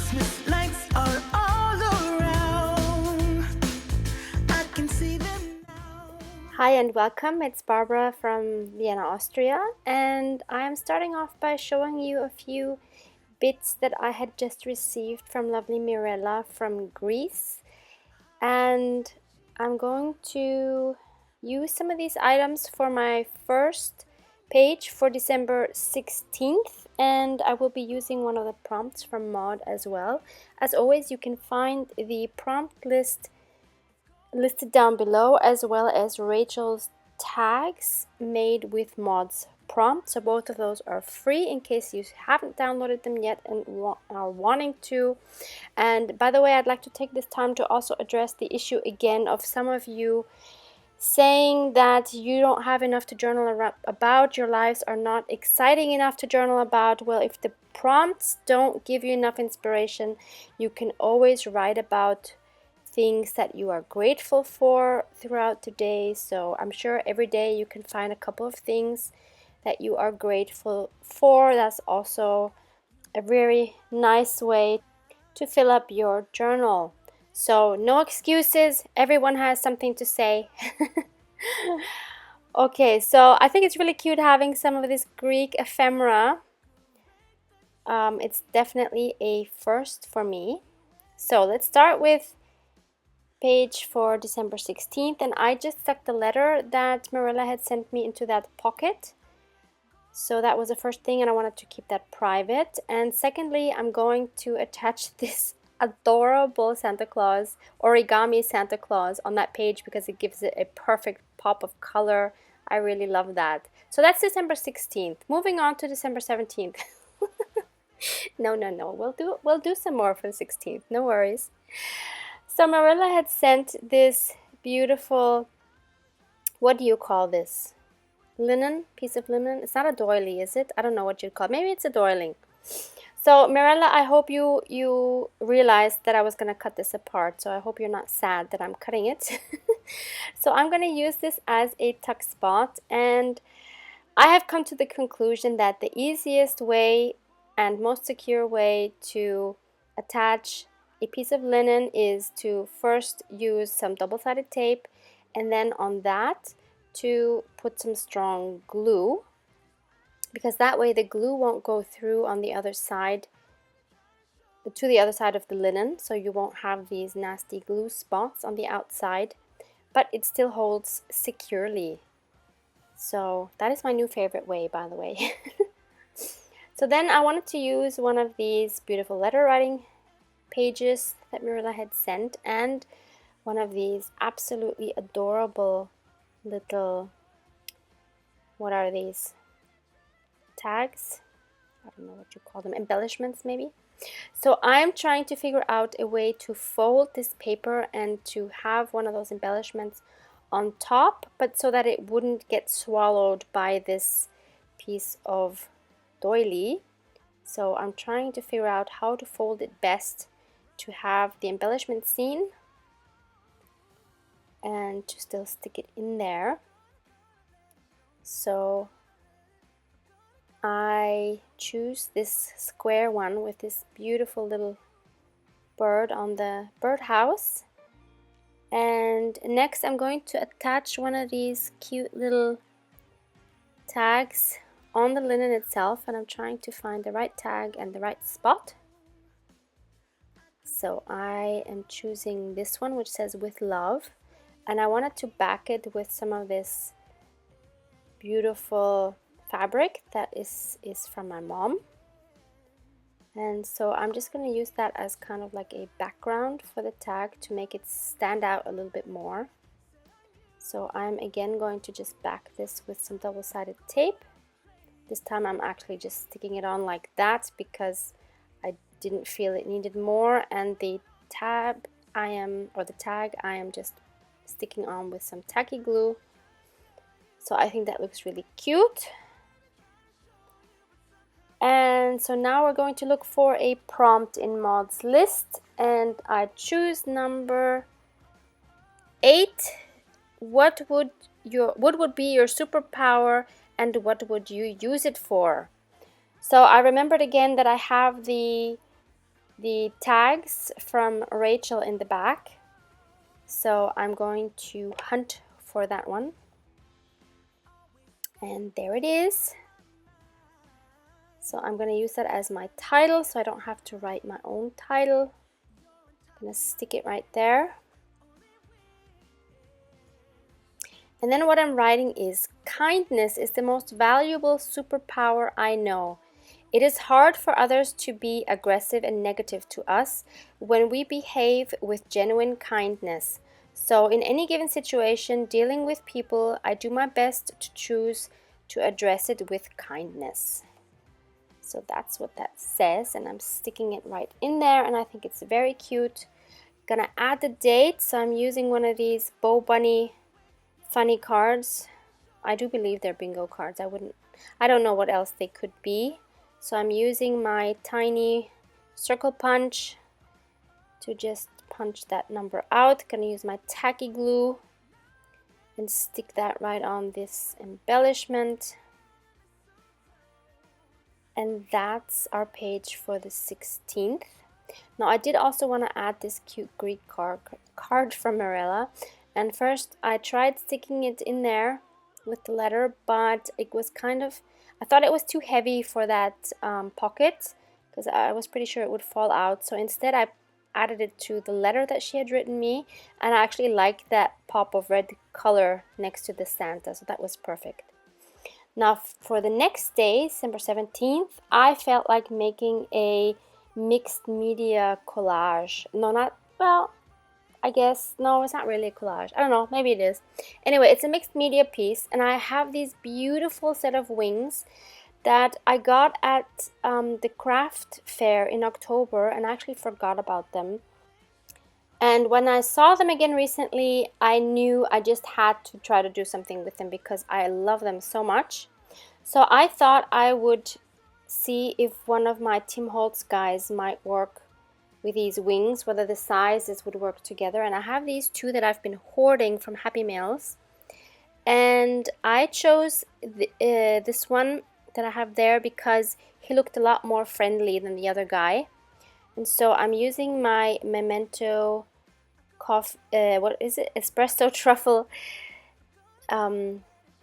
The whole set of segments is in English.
Christmas lights are all around. I can see them now. Hi and welcome, it's Barbara from Vienna, Austria, and I am starting off by showing you a few bits that I had just received from lovely Mirella from Greece. And I'm going to use some of these items for my first page for December 16th, and I will be using one of the prompts from Maud as well. As always, you can find the prompt list listed down below, as well as Rachel's tags made with Maud's prompt. So both of those are free in case you haven't downloaded them yet and are wanting to. And by the way, I'd like to take this time to also address the issue again of some of you saying that you don't have enough to journal about, your lives are not exciting enough to journal about. Well, if the prompts don't give you enough inspiration, you can always write about things that you are grateful for throughout the day. So I'm sure every day you can find a couple of things that you are grateful for. That's also a very nice way to fill up your journal. So no excuses, everyone has something to say. Okay, so I think it's really cute having some of this Greek ephemera. It's definitely a first for me. So let's start with page for December 16th, and I just stuck the letter that Mirella had sent me into that pocket. So that was the first thing, and I wanted to keep that private. And secondly, I'm going to attach this adorable Santa Claus, origami Santa Claus, on that page because it gives it a perfect pop of color. I really love that. So that's December 16th. Moving on to December 17th. No. We'll do some more for the 16th. No worries. So Mirella had sent this beautiful, what do you call this? Linen, piece of linen. It's not a doily, is it? I don't know what you'd call it. Maybe it's a doiling. So Mirella, I hope you realized that I was going to cut this apart. So I hope you're not sad that I'm cutting it. So I'm going to use this as a tuck spot. And I have come to the conclusion that the easiest way and most secure way to attach a piece of linen is to first use some double-sided tape, and then on that to put some strong glue, because that way the glue won't go through on the other side, to the other side of the linen, so you won't have these nasty glue spots on the outside, but it still holds securely. So that is my new favorite way, by the way. So then I wanted to use one of these beautiful letter writing pages that Mirella had sent, and one of these absolutely adorable little, what are these, tags? I don't know what you call them, embellishments maybe. So I'm trying to figure out a way to fold this paper and to have one of those embellishments on top, but so that it wouldn't get swallowed by this piece of doily. So I'm trying to figure out how to fold it best to have the embellishment seen and to still stick it in there. So I choose this square one with this beautiful little bird on the birdhouse. And next I'm going to attach one of these cute little tags on the linen itself, and I'm trying to find the right tag and the right spot. So I am choosing this one, which says "with love," and I wanted to back it with some of this beautiful fabric that is from my mom. And so I'm just going to use that as kind of like a background for the tag to make it stand out a little bit more. So I'm again going to just back this with some double-sided tape. This time I'm actually just sticking it on like that because I didn't feel it needed more, and the tag I am just sticking on with some tacky glue. So I think that looks really cute. And so now we're going to look for a prompt in Maud's list, and I choose number 8. What would be your superpower, and what would you use it for? So I remembered again that I have the the tags from Rachael in the back. So I'm going to hunt for that one. And there it is. So I'm going to use that as my title so I don't have to write my own title. I'm going to stick it right there. And then what I'm writing is, kindness is the most valuable superpower I know. It is hard for others to be aggressive and negative to us when we behave with genuine kindness. So in any given situation, dealing with people, I do my best to choose to address it with kindness. So that's what that says, and I'm sticking it right in there, and I think it's very cute. Gonna add the date, so I'm using one of these Bow Bunny funny cards. I do believe they're bingo cards. I don't know what else they could be. So I'm using my tiny circle punch to just punch that number out. Gonna use my tacky glue and stick that right on this embellishment. And that's our page for the 16th. Now I did also want to add this cute Greek card from Marella. And first I tried sticking it in there with the letter, but it was I thought it was too heavy for that pocket, because I was pretty sure it would fall out. So instead I added it to the letter that she had written me, and I actually liked that pop of red color next to the Santa, so that was perfect. Now for the next day, December 17th, I felt like making a mixed media collage. I guess, no, it's not really a collage. I don't know, maybe it is. Anyway, it's a mixed media piece, and I have these beautiful set of wings that I got at the craft fair in October, and I actually forgot about them. And when I saw them again recently, I knew I just had to try to do something with them because I love them so much. So I thought I would see if one of my Tim Holtz guys might work with these wings, whether the sizes would work together. And I have these two that I've been hoarding from Happy Meals, and I chose this one that I have there because he looked a lot more friendly than the other guy. And so I'm using my Memento espresso truffle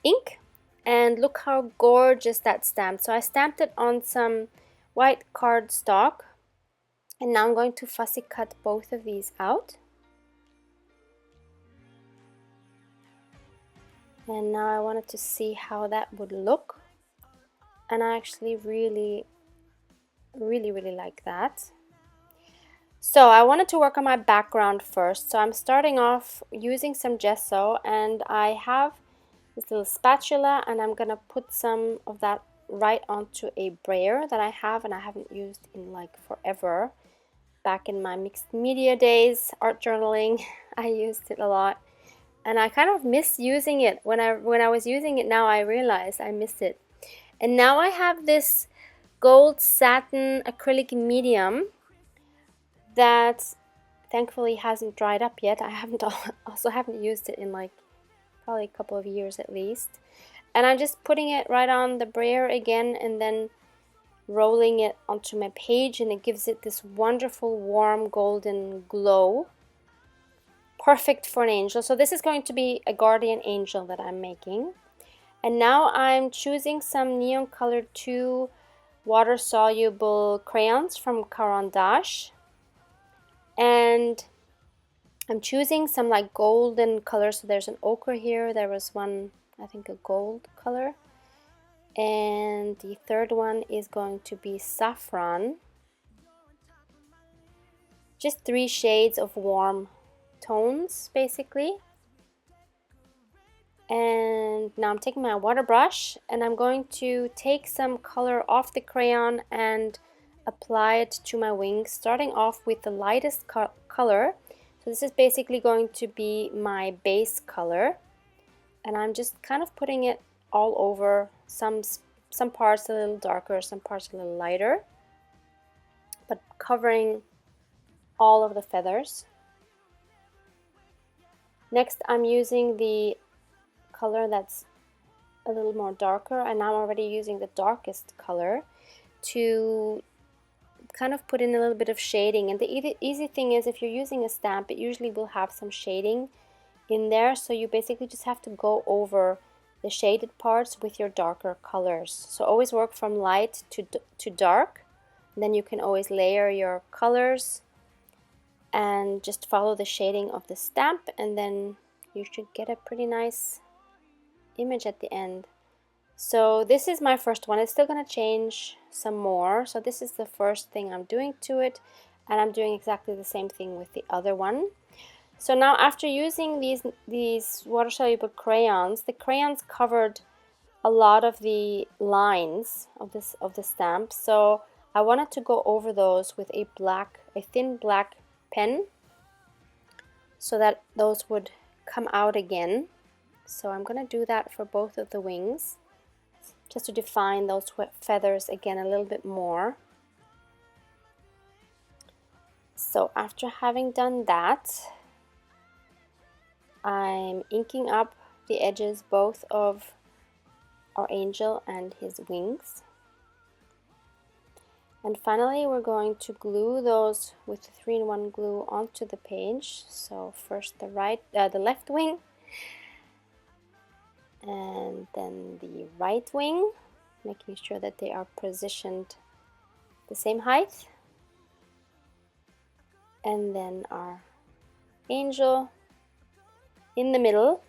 ink, and look how gorgeous that stamped. So I stamped it on some white cardstock. And now I'm going to fussy cut both of these out. And now I wanted to see how that would look. And I actually really like that. So I wanted to work on my background first. So I'm starting off using some gesso, and I have this little spatula, and I'm gonna put some of that right onto a brayer that I have and I haven't used in like forever. Back in my mixed media days, art journaling, I used it a lot, and I kind of miss using it. When I was using it now, I realized I missed it. And now I have this gold satin acrylic medium that thankfully hasn't dried up yet. I haven't used it in like probably a couple of years at least. And I'm just putting it right on the brayer again, and then rolling it onto my page, and it gives it this wonderful warm golden glow. Perfect for an angel. So this is going to be a guardian angel that I'm making. And now I'm choosing some neon colored 2 water soluble crayons from Caran d'Ache, and I'm choosing some like golden colors. So there's an ochre here, there was one, I think, a gold color, and the third one is going to be saffron. Just 3 shades of warm tones basically. And now I'm taking my water brush, and I'm going to take some color off the crayon and apply it to my wings, starting off with the lightest color. So this is basically going to be my base color, and I'm just kind of putting it all over, some parts a little darker, some parts a little lighter, but covering all of the feathers. Next, I'm using the color that's a little more darker, and I'm already using the darkest color to kind of put in a little bit of shading. And the easy thing is, if you're using a stamp, it usually will have some shading in there, so you basically just have to go over the shaded parts with your darker colors. So always work from light to dark, and then you can always layer your colors and just follow the shading of the stamp, and then you should get a pretty nice image at the end. So this is my first one. It's still going to change some more. So this is the first thing I'm doing to it, and I'm doing exactly the same thing with the other one. So now, after using these water-soluble crayons, the crayons covered a lot of the lines of the stamp. So I wanted to go over those with a thin black pen, so that those would come out again. So I'm going to do that for both of the wings, just to define those feathers again a little bit more. So after having done that, I'm inking up the edges both of our angel and his wings. And finally, we're going to glue those with the 3-in-1 glue onto the page. So first the left wing, and then the right wing, making sure that they are positioned the same height. And then our angel in the middle.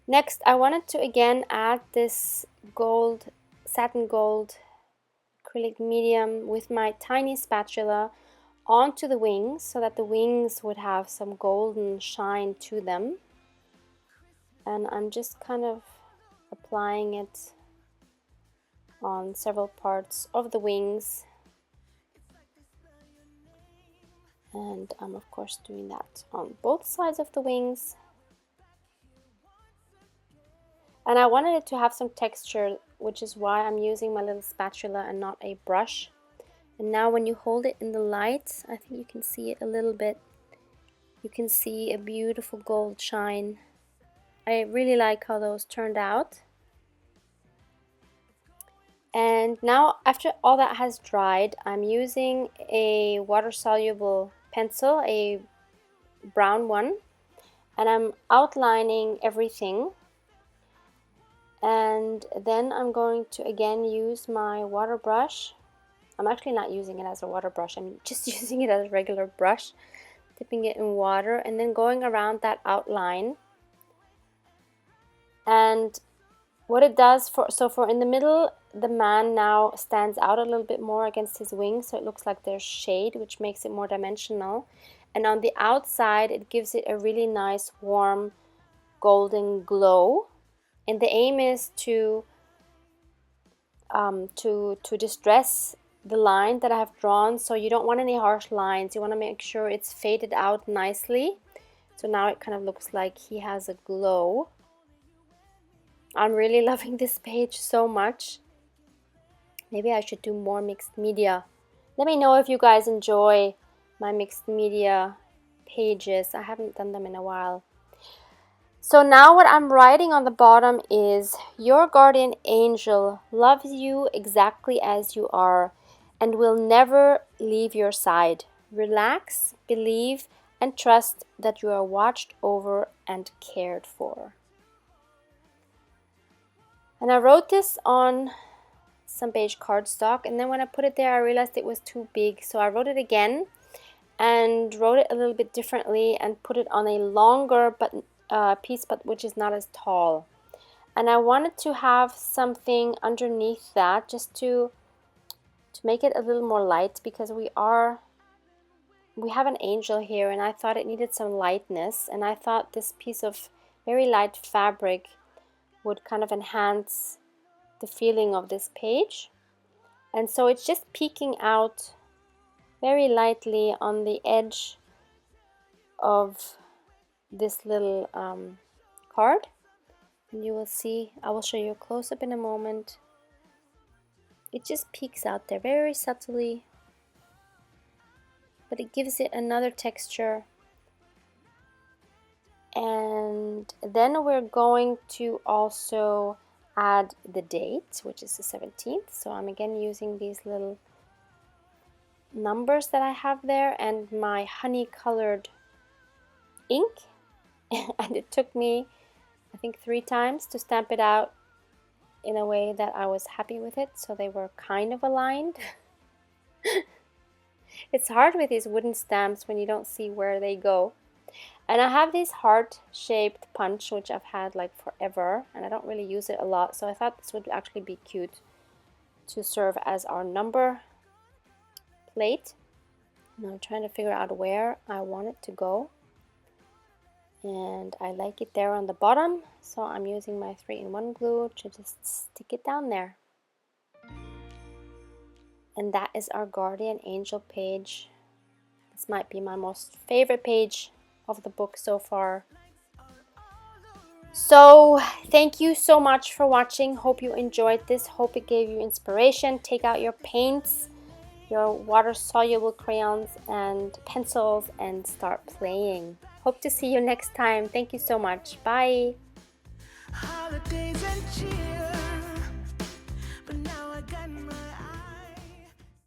Next, I wanted to again add this satin gold acrylic medium with my tiny spatula onto the wings, so that the wings would have some golden shine to them. And I'm just kind of applying it on several parts of the wings. And I'm of course doing that on both sides of the wings. And I wanted it to have some texture, which is why I'm using my little spatula and not a brush. And now when you hold it in the light, I think you can see it a little bit. You can see a beautiful gold shine. I really like how those turned out. And now, after all that has dried, I'm using a water-soluble pencil, a brown one, and I'm outlining everything. And then I'm going to again use my water brush. I'm actually not using it as a water brush, I'm just using it as a regular brush, dipping it in water and then going around that outline. And what it does for in the middle, the man now stands out a little bit more against his wings, so it looks like there's shade, which makes it more dimensional. And on the outside, it gives it a really nice warm golden glow. And the aim is to distress the line that I have drawn. So you don't want any harsh lines. You want to make sure it's faded out nicely. So now it kind of looks like he has a glow. I'm really loving this page so much. Maybe I should do more mixed media. Let me know if you guys enjoy my mixed media pages. I haven't done them in a while. So now what I'm writing on the bottom is, your guardian angel loves you exactly as you are and will never leave your side. Relax, believe, and trust that you are watched over and cared for. And I wrote this on some beige cardstock, and then when I put it there I realized it was too big, so I wrote it again and wrote it a little bit differently and put it on a longer piece, but which is not as tall. And I wanted to have something underneath that just to make it a little more light, because we have an angel here and I thought it needed some lightness, and I thought this piece of very light fabric would kind of enhance the feeling of this page. And so it's just peeking out very lightly on the edge of this little card, and you will see, I will show you a close-up in a moment. It just peeks out there very subtly, but it gives it another texture. And then we're going to also add the date, which is the 17th. So I'm again using these little numbers that I have there and my honey colored ink. And it took me, I think, 3 times to stamp it out in a way that I was happy with it, so they were kind of aligned. It's hard with these wooden stamps when you don't see where they go. And I have this heart-shaped punch, which I've had like forever, and I don't really use it a lot, so I thought this would actually be cute to serve as our number plate. And I'm trying to figure out where I want it to go. And I like it there on the bottom, so I'm using my 3-in-1 glue to just stick it down there. And that is our guardian angel page. This might be my most favorite page of the book so far. So thank you so much for watching. Hope you enjoyed this. Hope it gave you inspiration. Take out your paints, your water-soluble crayons and pencils, and start playing. Hope to see you next time. Thank you so much. Bye. Holidays and cheer.